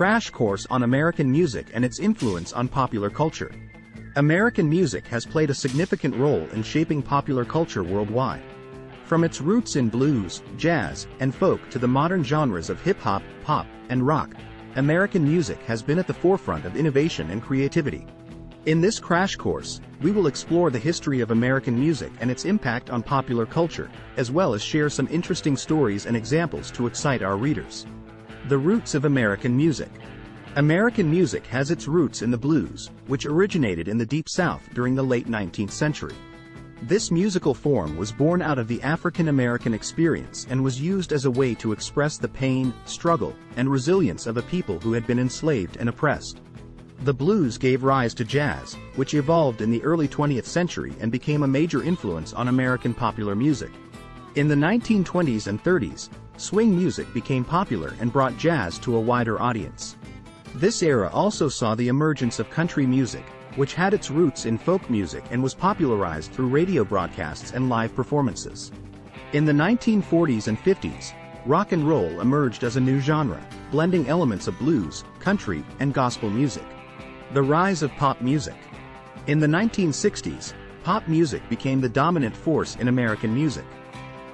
crash course on American music and its influence on popular culture. American music has played a significant role in shaping popular culture worldwide. From its roots in blues, jazz, and folk to the modern genres of hip-hop, pop, and rock, American music has been at the forefront of innovation and creativity. In this crash course, we will explore the history of American music and its impact on popular culture, as well as share some interesting stories and examples to excite our readers. The roots of American music. American music has its roots in the blues, which originated in the Deep South during the late 19th century. This musical form was born out of the African American experience and was used as a way to express the pain, struggle, and resilience of a people who had been enslaved and oppressed. The blues gave rise to jazz, which evolved in the early 20th century and became a major influence on American popular music. In the 1920s and 30s, swing music became popular and brought jazz to a wider audience. This era also saw the emergence of country music, which had its roots in folk music and was popularized through radio broadcasts and live performances. In the 1940s and 50s, rock and roll emerged as a new genre, blending elements of blues, country, and gospel music. The rise of pop music. In the 1960s, pop music became the dominant force in American music.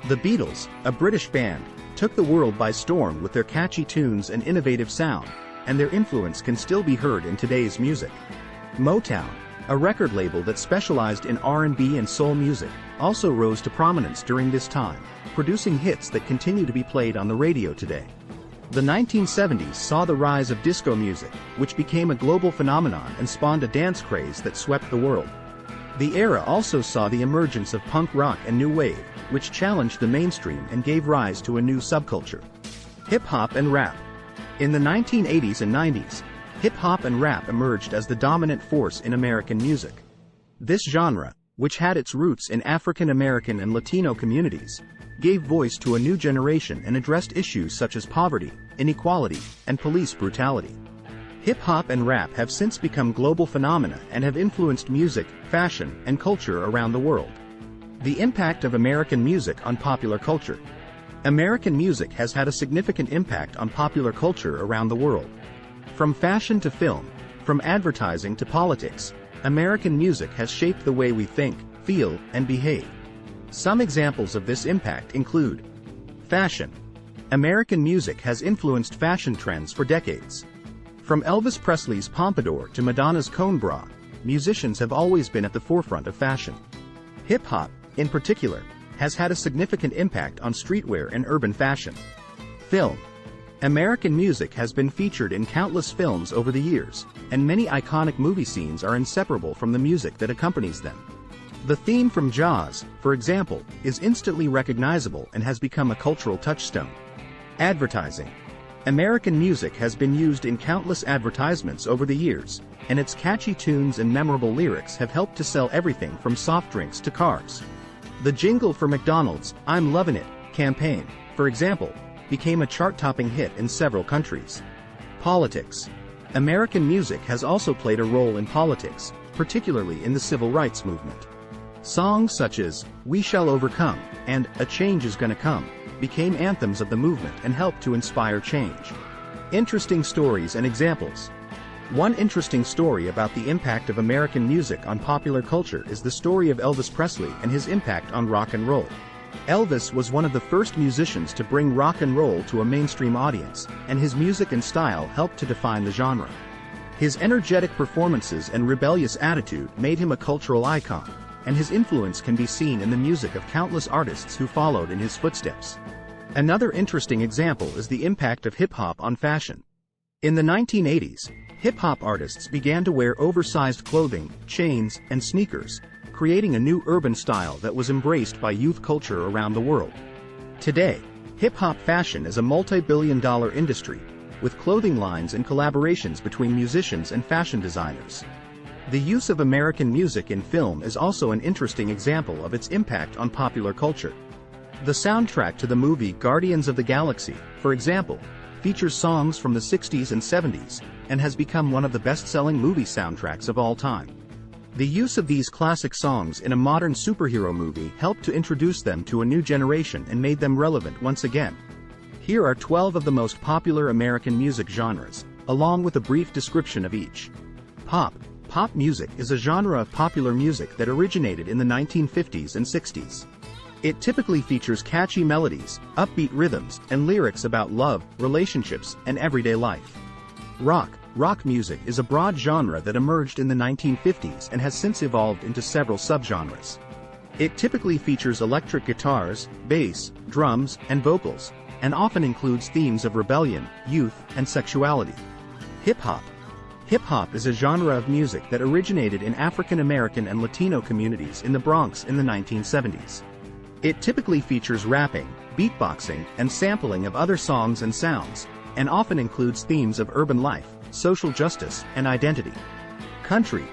The Beatles, a British band, took the world by storm with their catchy tunes and innovative sound, and their influence can still be heard in today's music. Motown, a record label that specialized in R&B and soul music, also rose to prominence during this time, producing hits that continue to be played on the radio today. The 1970s saw the rise of disco music, which became a global phenomenon and spawned a dance craze that swept the world. The era also saw the emergence of punk rock and new wave, which challenged the mainstream and gave rise to a new subculture. Hip-hop and rap. In the 1980s and 90s, hip-hop and rap emerged as the dominant force in American music. This genre, which had its roots in African American and Latino communities, gave voice to a new generation and addressed issues such as poverty, inequality, and police brutality. Hip-hop and rap have since become global phenomena and have influenced music, fashion, and culture around the world. The impact of American music on popular culture. American music has had a significant impact on popular culture around the world. From fashion to film, from advertising to politics, American music has shaped the way we think, feel, and behave. Some examples of this impact include fashion. American music has influenced fashion trends for decades. From Elvis Presley's pompadour to Madonna's cone bra, musicians have always been at the forefront of fashion. Hip-hop, in particular, has had a significant impact on streetwear and urban fashion. Film. American music has been featured in countless films over the years, and many iconic movie scenes are inseparable from the music that accompanies them. The theme from Jaws, for example, is instantly recognizable and has become a cultural touchstone. Advertising. American music has been used in countless advertisements over the years, and its catchy tunes and memorable lyrics have helped to sell everything from soft drinks to cars. The jingle for McDonald's "I'm Lovin' It" campaign, for example, became a chart-topping hit in several countries. Politics. American music has also played a role in politics, particularly in the civil rights movement. Songs such as "We Shall Overcome" and "A Change Is Gonna Come" became anthems of the movement and helped to inspire change. Interesting stories and examples. One interesting story about the impact of American music on popular culture is the story of Elvis Presley and his impact on rock and roll. Elvis was one of the first musicians to bring rock and roll to a mainstream audience, and his music and style helped to define the genre. His energetic performances and rebellious attitude made him a cultural icon, and his influence can be seen in the music of countless artists who followed in his footsteps. Another interesting example is the impact of hip-hop on fashion. In the 1980s, hip-hop artists began to wear oversized clothing, chains, and sneakers, creating a new urban style that was embraced by youth culture around the world. Today, hip-hop fashion is a multi-billion-dollar industry, with clothing lines and collaborations between musicians and fashion designers. The use of American music in film is also an interesting example of its impact on popular culture. The soundtrack to the movie Guardians of the Galaxy, for example, features songs from the 60s and 70s, and has become one of the best-selling movie soundtracks of all time. The use of these classic songs in a modern superhero movie helped to introduce them to a new generation and made them relevant once again. Here are 12 of the most popular American music genres. along with a brief description of each. Pop. Pop music is a genre of popular music that originated in the 1950s and 60s. It typically features catchy melodies, upbeat rhythms, and lyrics about love, relationships, and everyday life. Rock. Rock music is a broad genre that emerged in the 1950s and has since evolved into several subgenres. It typically features electric guitars, bass, drums, and vocals, and often includes themes of rebellion, youth, and sexuality. Hip-hop. Hip-hop is a genre of music that originated in African American and Latino communities in the Bronx in the 1970s. It typically features rapping, beatboxing, and sampling of other songs and sounds, and often includes themes of urban life, social justice, and identity. Country.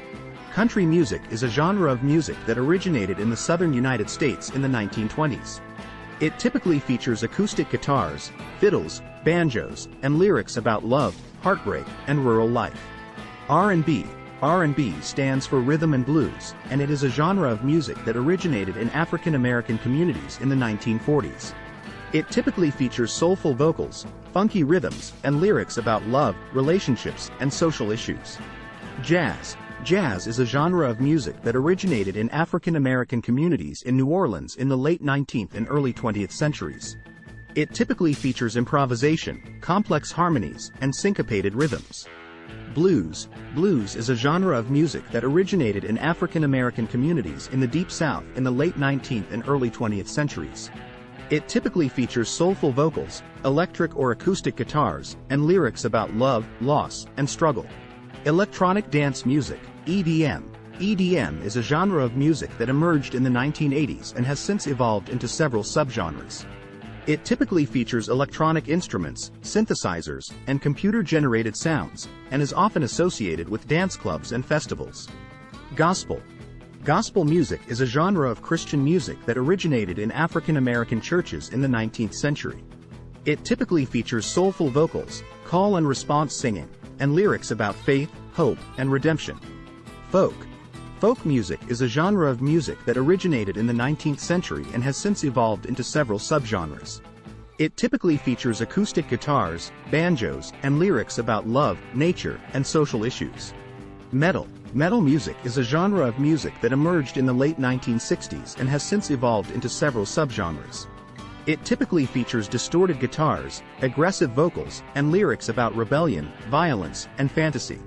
Country music is a genre of music that originated in the southern United States in the 1920s. It typically features acoustic guitars, fiddles, banjos, and lyrics about love, heartbreak, and rural life. R&B. R&B stands for rhythm and blues, and it is a genre of music that originated in African American communities in the 1940s. It typically features soulful vocals, funky rhythms, and lyrics about love, relationships, and social issues. Jazz. Jazz is a genre of music that originated in African American communities in New Orleans in the late 19th and early 20th centuries. It typically features improvisation, complex harmonies, and syncopated rhythms. Blues. Blues is a genre of music that originated in African American communities in the Deep South in the late 19th and early 20th centuries. It typically features soulful vocals, electric or acoustic guitars, and lyrics about love, loss, and struggle. Electronic dance music, EDM. EDM is a genre of music that emerged in the 1980s and has since evolved into several subgenres. It typically features electronic instruments, synthesizers, and computer-generated sounds, and is often associated with dance clubs and festivals. Gospel. Gospel music is a genre of Christian music that originated in African American churches in the 19th century. It typically features soulful vocals, call and response singing, and lyrics about faith, hope, and redemption. Folk. Folk music is a genre of music that originated in the 19th century and has since evolved into several subgenres. It typically features acoustic guitars, banjos, and lyrics about love, nature, and social issues. Metal. Metal music is a genre of music that emerged in the late 1960s and has since evolved into several subgenres. It typically features distorted guitars, aggressive vocals, and lyrics about rebellion, violence, and fantasy.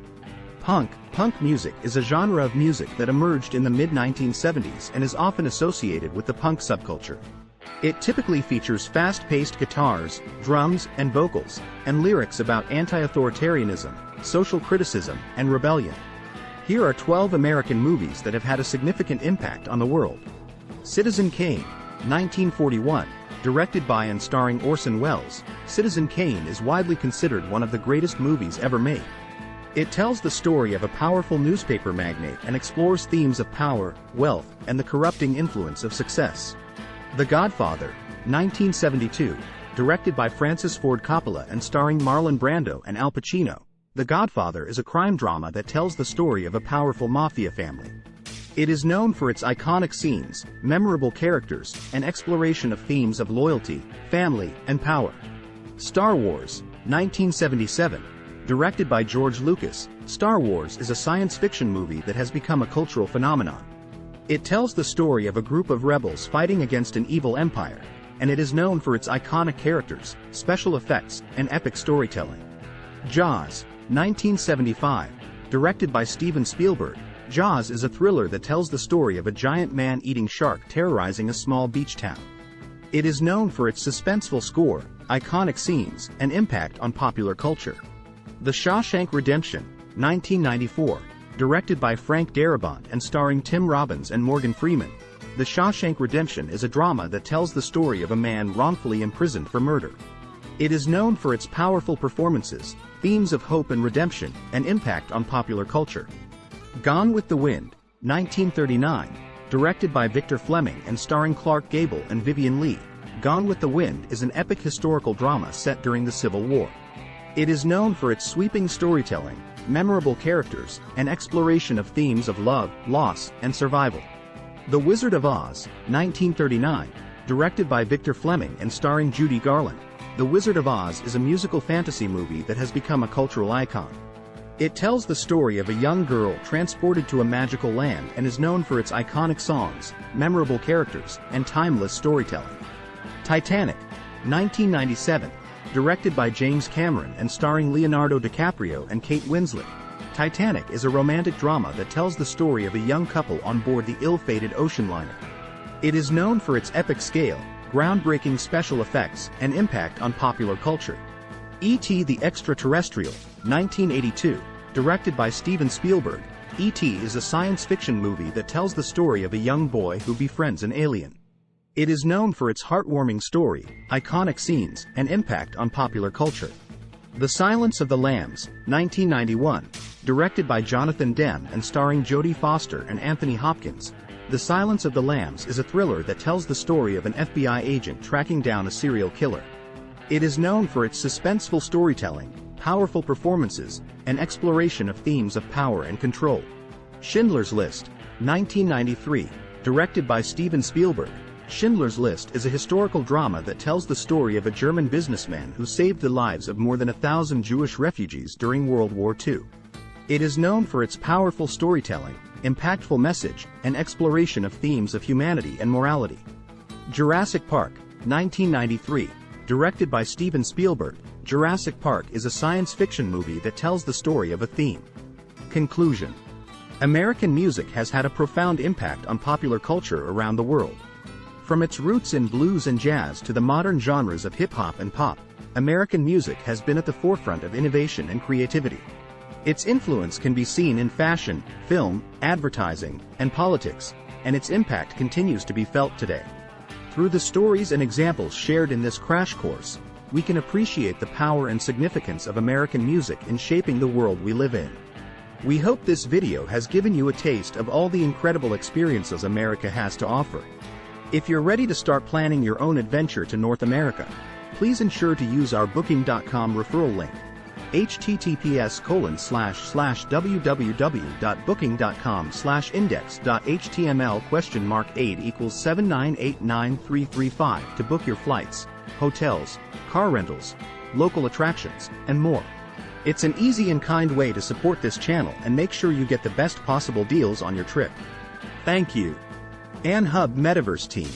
Punk. Punk music is a genre of music that emerged in the mid-1970s and is often associated with the punk subculture. It typically features fast-paced guitars, drums, and vocals, and lyrics about anti-authoritarianism, social criticism, and rebellion. Here are 12 American movies that have had a significant impact on the world. Citizen Kane, 1941, directed by and starring Orson Welles, Citizen Kane is widely considered one of the greatest movies ever made. It tells the story of a powerful newspaper magnate and explores themes of power, wealth, and the corrupting influence of success. The Godfather, 1972, directed by Francis Ford Coppola and starring Marlon Brando and Al Pacino, The Godfather is a crime drama that tells the story of a powerful mafia family. It is known for its iconic scenes, memorable characters, and exploration of themes of loyalty, family, and power. Star Wars, 1977, directed by George Lucas, Star Wars is a science fiction movie that has become a cultural phenomenon. It tells the story of a group of rebels fighting against an evil empire, and it is known for its iconic characters, special effects, and epic storytelling. Jaws, 1975, directed by Steven Spielberg, Jaws is a thriller that tells the story of a giant man-eating shark terrorizing a small beach town. It is known for its suspenseful score, iconic scenes, and impact on popular culture. The Shawshank Redemption, 1994, directed by Frank Darabont and starring Tim Robbins and Morgan Freeman, The Shawshank Redemption is a drama that tells the story of a man wrongfully imprisoned for murder. It is known for its powerful performances, themes of hope and redemption, and impact on popular culture. Gone with the Wind, 1939, directed by Victor Fleming and starring Clark Gable and Vivien Leigh, Gone with the Wind is an epic historical drama set during the Civil War. It is known for its sweeping storytelling, memorable characters, and exploration of themes of love, loss, and survival. The Wizard of Oz, 1939, directed by Victor Fleming and starring Judy Garland, The Wizard of Oz is a musical fantasy movie that has become a cultural icon. It tells the story of a young girl transported to a magical land and is known for its iconic songs, memorable characters, and timeless storytelling. Titanic, 1997, directed by James Cameron and starring Leonardo DiCaprio and Kate Winslet. Titanic is a romantic drama that tells the story of a young couple on board the ill-fated ocean liner. It is known for its epic scale, groundbreaking special effects, and impact on popular culture. E.T. the Extraterrestrial, 1982, directed by Steven Spielberg. E.T. is a science fiction movie that tells the story of a young boy who befriends an alien. It is known for its heartwarming story, iconic scenes, and impact on popular culture. The Silence of the Lambs, 1991, directed by Jonathan Demme and starring Jodie Foster and Anthony Hopkins. The Silence of the Lambs is a thriller that tells the story of an FBI agent tracking down a serial killer. It is known for its suspenseful storytelling, powerful performances, and exploration of themes of power and control. Schindler's List, 1993, directed by Steven Spielberg. Schindler's List is a historical drama that tells the story of a German businessman who saved the lives of more than 1,000 Jewish refugees during World War II. It is known for its powerful storytelling, impactful message, and exploration of themes of humanity and morality. Jurassic Park, 1993, directed by Steven Spielberg. Jurassic Park is a science fiction movie that tells the story of a theme. Conclusion. American music has had a profound impact on popular culture around the world. From its roots in blues and jazz to the modern genres of hip-hop and pop, American music has been at the forefront of innovation and creativity. Its influence can be seen in fashion, film, advertising, and politics, and its impact continues to be felt today. Through the stories and examples shared in this crash course, we can appreciate the power and significance of American music in shaping the world we live in. We hope this video has given you a taste of all the incredible experiences America has to offer. If you're ready to start planning your own adventure to North America, please ensure to use our Booking.com referral link, https://www.booking.com/index.html?8=7989335 to book your flights, hotels, car rentals, local attractions, and more. It's an easy and kind way to support this channel and make sure you get the best possible deals on your trip. Thank you. Hub Metaverse Team.